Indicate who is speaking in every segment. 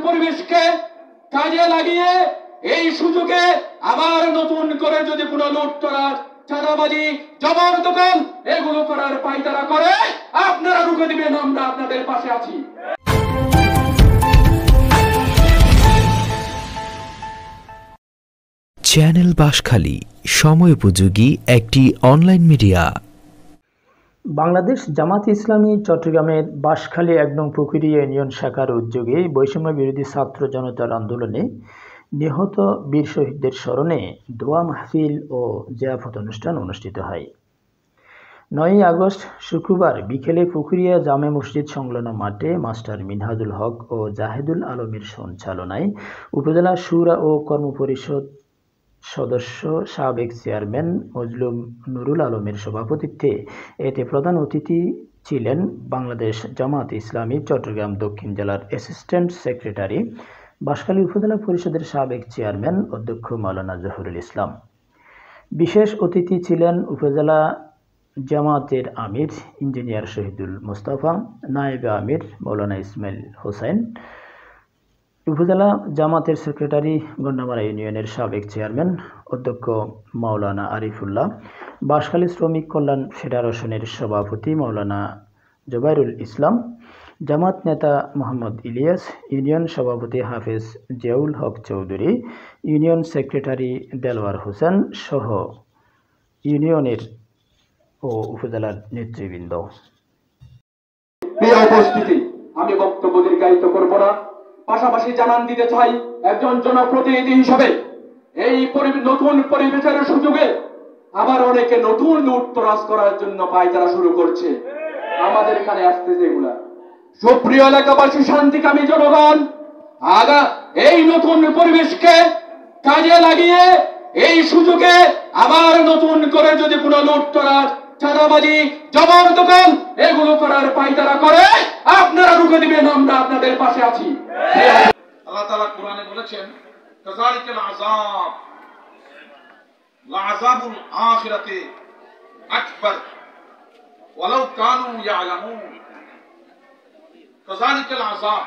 Speaker 1: পরিবেশকে কাজে লাগিয়ে এই সুযোগে আবার নতুন করে যদি কোনো লুটতরাজ, চাঁদাবাজি, জবরদখল এগুলো করার পায়তারা করে, আপনারা রুখে দিবেন, আমরা আপনাদের পাশে আছি।
Speaker 2: চ্যানেল বাঁশখালী সময় উপযোগী একটি অনলাইন মিডিয়া।
Speaker 3: বাংলাদেশ জামাত ইসলামী চট্টগ্রামের বাঁশখালী ১ নং পুকুরি ইউনিয়ন শাখার উদ্যোগে বৈষম্য বিরোধী ছাত্র জনতার আন্দোলনে নিহত বীর শহীদদের স্মরণে দোয়া মাহফিল ও জিয়াফত অনুষ্ঠান অনুষ্ঠিত হয়। ৯ আগস্ট শুক্রবার বিকেলে পুকুরিয়া জামে মসজিদ সংলগ্ন মাঠে মাস্টার মিনহাজুল হক ও জাহেদুল আলমের সঞ্চালনায় উপজেলা শুরা ও কর্মপরিষদ সদস্য সাবেক চেয়ারম্যান মজলুম নুরুল আলমের সভাপতিত্বে এতে প্রধান অতিথি ছিলেন বাংলাদেশ জামাত ইসলামী চট্টগ্রাম দক্ষিণ জেলার অ্যাসিস্ট্যান্ট সেক্রেটারি, বাঁশখালী উপজেলা পরিষদের সাবেক চেয়ারম্যান অধ্যক্ষ মাওলানা জহুরুল ইসলাম। বিশেষ অতিথি ছিলেন উপজেলা জামাতের আমির ইঞ্জিনিয়ার শহীদুল মোস্তফা, নায়েবে আমির মৌলানা ইসমাইল হোসেন, উপজেলা জামাতের সেক্রেটারি গন্ডামারা ইউনিয়নের সাবেক চেয়ারম্যান অধ্যক্ষ মাওলানা আরিফুল্লাহ, বাঁশখালী শ্রমিক কল্যাণ ফেডারেশনের সভাপতি মাওলানা জুবাইরুল ইসলাম, জামাত নেতা মোহাম্মদ ইলিয়াস, ইউনিয়ন সভাপতি হাফেজ জিয়াউল হক চৌধুরী, ইউনিয়ন সেক্রেটারি দেলোয়ার হোসেন সহ ইউনিয়নের ও উপজেলার নেতৃবৃন্দ।
Speaker 1: উপস্থিতি, আমি বক্তব্য দীর্ঘায়িত করব না, পাশাপাশি জানান দিতে চাই একজন জনপ্রতিনিধি হিসাবে এই নতুন পরিবেশের সুযোগে আবার অনেকে নতুন লুটতরাজ করার জন্য পায়তারা শুরু করছে। আমাদের এখানে আসতেছে এগুলা। সুপ্রিয় এলাকাবাসী, শান্তিকামী জনগণ, এই নতুন পরিবেশকে কাজে লাগিয়ে এই সুযোগে আবার নতুন করে যদি কোনো লুটতরাজ, চাঁদাবাজি, জবরদখল এগুলো করার পায়তারা করে, আপনারা রুখে দিবেন, আমরা আপনাদের পাশে আছি।
Speaker 4: আল্লাহ তাআলা কোরআনে বলেছেন, কাযালিকাল আযাব লাআযাবুল আখিরাতি আকবার ওয়ালাউ কানু ইয়ালামুন। কাযালিকাল আযাব,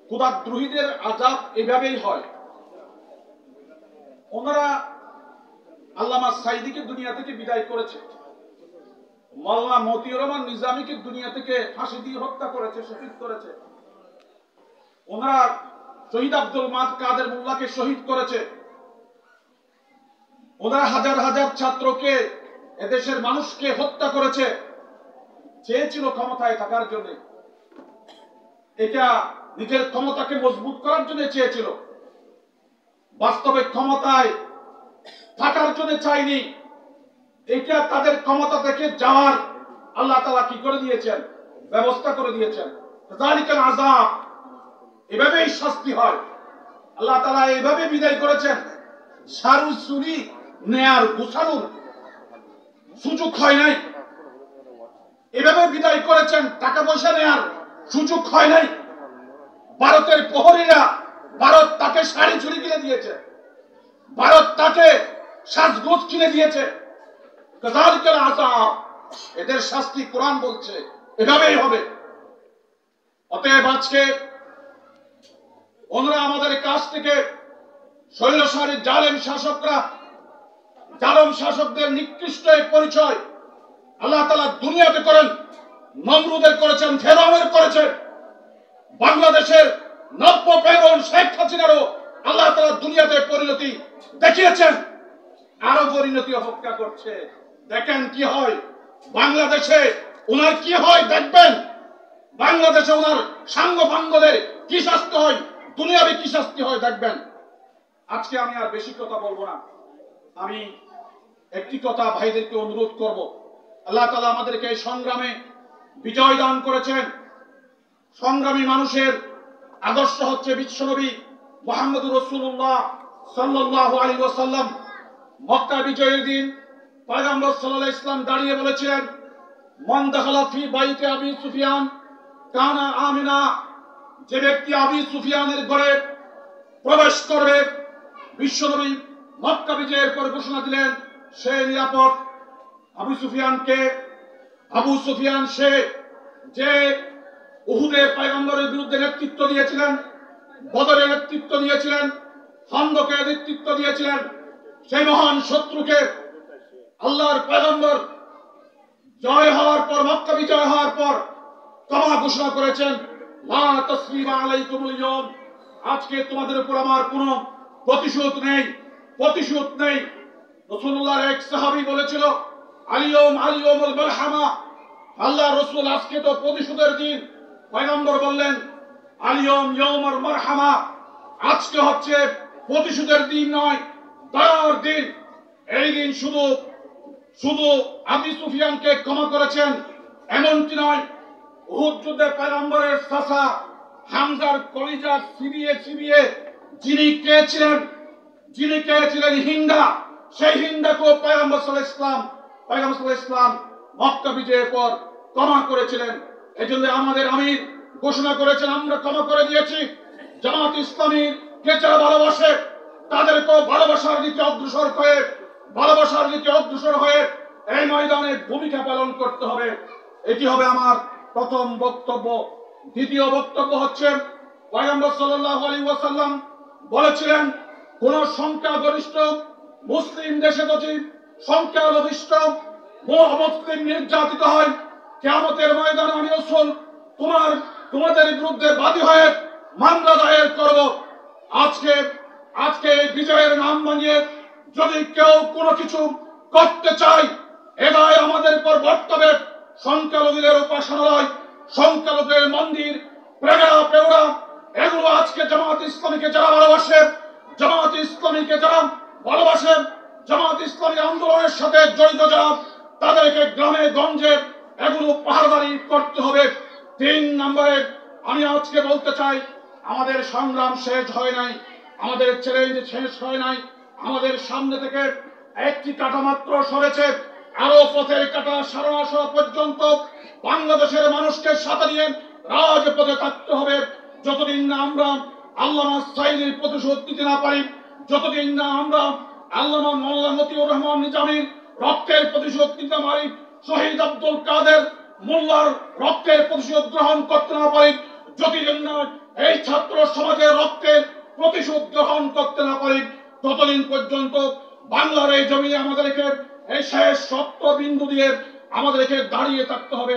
Speaker 4: খোদাদ্রোহীদের আযাব এভাবেই হয়। ওনারা আল্লামা সাইদিকে দুনিয়া থেকে বিদায় করেছে, মাওলানা মতিউর রহমান নিজামীকে দুনিয়া থেকে ফাঁসি দিয়ে হত্যা করেছে, শহীদ করেছে। ওনারা শহীদ আব্দুল মাদ কাদের মোল্লাকে শহীদ করেছে। ওনারা হাজার হাজার ছাত্রকে, এদেশের মানুষকে হত্যা করেছে। চেয়েছিল ক্ষমতায় থাকার জন্য, এটা নিজের ক্ষমতাকে মজবুত করার জন্য চেয়েছিল। বাস্তবে ক্ষমতায় থাকার জন্য চাইনি, এটা তাদের ক্ষমতা থেকে যাওয়ার আল্লাহ তাআলা কি করে দিয়েছেন, ব্যবস্থা করে দিয়েছেন। যালিকাল আযাব, এভাবেই শাস্তি হয়। আল্লাহ তাআলা এইভাবে বিদায় করেছেন। সারু চুরি নেয়ার গোছানোর সুযোগ হয় নাই, এভাবে বিদায় করেছেন। টাকা পয়সা নেয়ার সুযোগ হয় নাই। ভারতের প্রহরীরা, ভারত তাকে শাড়ি চুরি কিনে দিয়েছে, ভারত তাকে সাজগোজ কিনে দিয়েছে। কাযালিকাল আযাব, এদের শাস্তি কোরআন বলছে এভাবেই হবে। অতএব আজকে ওনারা আমাদের কাছ থেকে শৈলশালী জালেম শাসকরা, জালেম শাসকদের নিকৃষ্ট পরিচয় আল্লাহ তাআলা দুনিয়াতে করেন। নমরুদের করেছেন, ফেরাউনের করেছেন। বাংলাদেশের নব্য ফেরাউন শেখ হাসিনারও আল্লাহ তাআলা দুনিয়াতে পরিণতি দেখিয়েছেন, আরো পরিণতি অপেক্ষা করছে। দেখেন কি হয় বাংলাদেশে, ওনার কি হয় দেখবেন। বাংলাদেশে ওনার সাঙ্গ ভাঙ্গদের কি শাস্তি হয়, দুনিয়াবে কি শাস্তি হয় দেখবেন। আজকে আমি আর বেশি কথা বলবো না, আমি একটি কথা ভাইদেরকে অনুরোধ করব। আল্লাহ তাআলা আমাদেরকে এই সংগ্রামে বিজয় দান করেছেন। সংগ্রামী মানুষের আদর্শ হচ্ছে বিশ্বনবী মুহাম্মদুর রাসূলুল্লাহ সাল্লাল্লাহু আলাইহি ওয়াসাল্লাম। মক্কা বিজয়ের দিন পয়গম্বর সাল্লাল্লাহু আলাইহি ওয়াসাল্লাম দাঁড়িয়ে বলেছিলেন, মান দাখালা ফি বাইতি আবি সুফিয়ান কানা আমিনা। যে ব্যক্তি আবি সুফিয়ানের ঘরে প্রবেশ করবে, বিশ্বনবী মক্কা বিজয়ের পর ঘোষণা দিলেন সে নিরাপদ। আবু সুফিয়ান সে যে উহুদের পয়গম্বরের বিরুদ্ধে নেতৃত্ব দিয়েছিলেন, বদরে নেতৃত্ব দিয়েছিলেন, খন্দকে নেতৃত্ব দিয়েছিলেন, সেই মহান শত্রুকে আল্লাহর পয়গম্বর জয় হওয়ার পর, মক্কা বিজয় হওয়ার পর ক্ষমা ঘোষণা করেছেন, লা তাসরিবা আলাইকুমুল ইয়াওম, আজকে তোমাদের উপর আমার কোনো প্রতিশোধ নেই, প্রতিশোধ নেই। রাসূলুল্লাহর এক সাহাবী বলেছিল, আলিয়ুমুল মারহামা, আল্লাহ রাসূল আজকে তো প্রতিশোধের দিন। পয়গম্বর বললেন, ইয়াউমুল মারহামা, আজকে হচ্ছে প্রতিশোধের দিন নয়, দয়ার দিন। এই দিন শুধু শুধু আবু সুফিয়ানকে ক্ষমা করেছেন এমনটি নয়, উহুদ যুদ্ধে পয়গম্বরের চাচা হামজার কলিজা চিবিয়ে চিবিয়ে যিনি খেয়েছিলেন হিন্দা, সেই হিন্দাকেও পয়গম্বর সাল্লাল্লাহু আলাইহি ইসলাম মক্কা বিজয়ের পর ক্ষমা করেছিলেন। এই জন্য আমাদের আমির ঘোষণা করেছেন, আমরা ক্ষমা করে দিয়েছি। জামাত ইসলামীর কে যারা ভালোবাসে তাদেরকেও ভালোবাসার দিকে অগ্রসর হয়ে এই ময়দানে ভূমিকা পালন করতে হবে। এটি হবে আমার প্রথম বক্তব্য। দ্বিতীয় বক্তব্য হচ্ছে, পয়গম্বর সাল্লাল্লাহু আলাইহি ওয়াসাল্লাম বলেছিলেন, কোন সংখ্যাগরিষ্ঠ মুসলিম দেশে যদি সংখ্যালঘিষ্ঠ মুসলিম নির্যাতিত হয়, কিয়ামতের ময়দানে আমি রাসূল তোমাদের বিরুদ্ধে বাদী হয়ে মামলা দায়ের করব। আজকে এই বিজয়ের নাম ভাঙিয়ে যদি কেউ কোনো কিছু করতে চায়, এ দায় আমাদের উপর বর্তাবে। সংখ্যালঘুদের উপাসনালয়, সংখ্যালঘুদের মন্দির, পেগোড়া, এগুলো আজকে জামাত ইসলামীকে যারা ভালোবাসে, জামাত ইসলামী আন্দোলনের সাথে জড়িত যারা, তাদেরকে গ্রামে গঞ্জে এগুলো পাহারাদারি করতে হবে। 3 নম্বরে আমি আজকে বলতে চাই, আমাদের সংগ্রাম শেষ হয় নাই, আমাদের চ্যালেঞ্জ শেষ হয় নাই। আমাদের সামনে থেকে একটি কাঁটা মাত্র সরেছে, আরো পথের কাঁটা সরানো পর্যন্ত বাংলাদেশের মানুষকে সাথে নিয়ে রাজপথে থাকতে হবে। যতদিন না আমরা আল্লামা সাইদির প্রতিশোধ দিতে না পারি, যতদিন না আমরা আল্লামা মাওলানা মতিউর রহমান নিজামীর রক্তের প্রতিশোধ দিতে পারি, শহীদ আব্দুল কাদের মোল্লার রক্তের প্রতিশোধ গ্রহণ করতে না পারি, যতদিন না এই ছাত্র সমাজের রক্তের প্রতিশোধ গ্রহণ করতে না পারি, ততদিন পর্যন্ত বাংলার এই জমিনে আমাদেরকে এই শেষ সত্য বিন্দু দিয়ে আমাদেরকে দাঁড়িয়ে থাকতে হবে।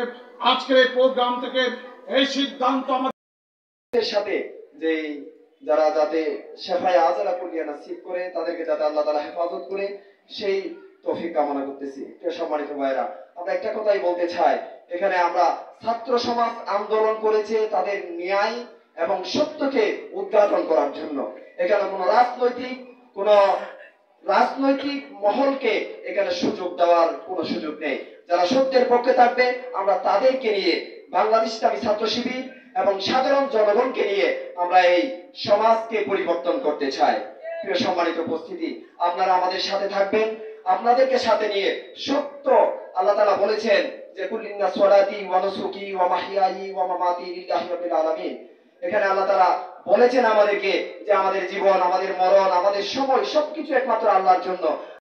Speaker 4: আজকের এই প্রোগ্রাম থেকে এই সিদ্ধান্ত আমাদের
Speaker 5: সাথে যে যারা যাতে শেফায়ে আজলা কুলিয়া নসিব করে, তাদেরকে যাতে আল্লাহ তাআলা হেফাজত করে, সেই তৌফিক কামনা করতেছি। প্রিয় সম্মানিত ভাইরা, আমরা একটা কথাই বলতে চাই, এখানে আমরা ছাত্র সমাজ আন্দোলন করেছে তাদের ন্যায় এবং সত্যকে উদ্ঘাটন করার জন্য। এখানে কোনো রাজনৈতিক মহলকে এখানে সুযোগ দেওয়ার কোনো সুযোগ নেই। যারা সত্যের পক্ষে থাকবে, আমরা তাদেরকে নিয়ে, বাংলাদেশ ইসলামী ছাত্র শিবির এবং সাধারণ জনগণকে নিয়ে আমরা এই সমাজকে পরিবর্তন করতে চাই। প্রিয় সম্মানিত উপস্থিতি, আপনারা আমাদের সাথে থাকবেন। আপনাদেরকে সাথে নিয়ে সত্য, আল্লাহ তাআলা বলেছেন যে কুল ইন্না সলাতি ওয়া নুসুকি ওয়া মাহইয়াই ওয়া মামাতি লিল্লাহি রাব্বিল আলামিন। এখানে আল্লাহ তাআলা বলেছেন আমাদেরকে যে আমাদের জীবন, আমাদের মরণ, আমাদের সময় সবকিছু একমাত্র আল্লাহর জন্য।